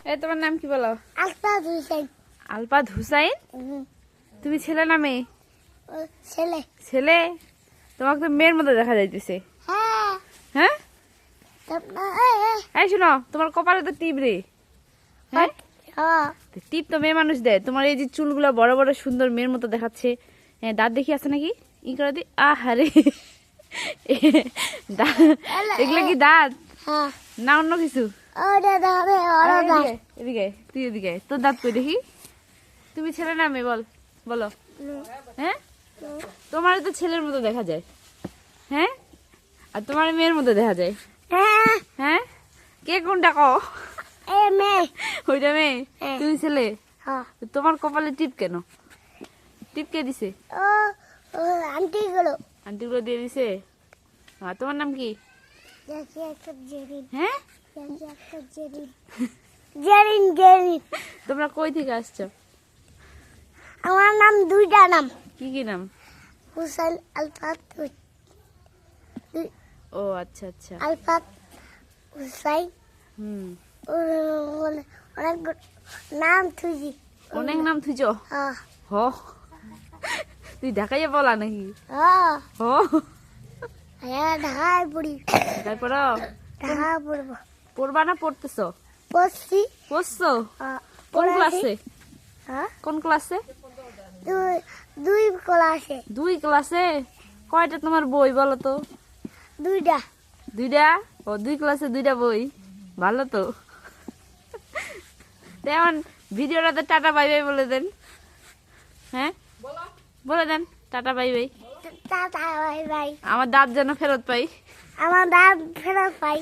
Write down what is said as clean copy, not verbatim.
এই তোমার নাম কি বলো? আলফাজ হুসাইন। আলপাদ হুসাইন। তুমি ছেলে না মেয়ে? ছেলে। ছেলে? তোমাকে তো মেয়ের মতো দেখা যাইতেছে। হ্যাঁ। হ্যাঁ, হ্যাঁ। এই শোনো, তোমার কপালে তো টিপ রে। হ্যাঁ, তো টিপ তো মেয়ে মানুষ দেয়। তোমার এই যে চুলগুলো বড় বড় সুন্দর মেয়ের মতো দেখাচ্ছে। হ্যাঁ, দাঁত দেখি আছে নাকি? ই করে দি। আহারে, এগুলো কি দাঁত হ্যাঁ। না অন্য কিছু? ওটা দাঁড়ে ওরা দাঁড়ে। এদিকে তুই এদিকে, তোর দাঁত কই দেখি। তুমি ছেলে না মেয়ে বল, বলো। হ্যাঁ, তোমার তো ছেলের মতো দেখা যায়। হ্যাঁ, আর তোমার মেয়ের মতো দেখা যায়। হ্যাঁ। হ্যাঁ, কে কোনটা কও? এই মেয়ে। ওইটা মেয়ে, হ্যাঁ। তুমি ছেলে। হ্যাঁ। তো তোমার কপালে টিপ কেন? টিপ কে দিছে? ও ও আন্টিগুলো। আন্টিগুলো দিয়ে দিছে। আর তোমার নাম কি? দেখি একটা জেরিন। হ্যাঁ, দেখি একটা জেরিন। জেরিন জেরিন। তোমরা কই থেকে আসছো? আমার নাম দুইটা নাম। কি কি নাম? হুসাইন আলফাজ। ও আচ্ছা আচ্ছা। আলফাজ হুসাইন। হুম, অনেক নাম থুজি। অনেক নাম থুইছ। হ্যাঁ। হ, তুই ঢাকাইয়া বলা নাকি? হ্যাঁ। হ, হ্যাঁ ঢাকায় পড়ি। তারপর ঢাকায় পড়বো। পড়বা না পড়তেছো? পড়ছি। পড়ছো? হ্যাঁ, কোন পড়াছি। ক্লাসে? হ্যাঁ, কোন ক্লাসে? দুই ক্লাসে। 2 ক্লাসে। কয়টা তোমার বই বলো তো? দুইটা। 2টা? ও, 2 ক্লাসে 2টা বই, ভালো তো। তেমন ভিডিওটাতে টাটা বাই বাই বলে দেন। হ্যাঁ, বলে দেন tata bye bye. Tata bye bye. আমার দাঁত যেন ফেরত পাই। আমার দাঁত ফেরত পাই।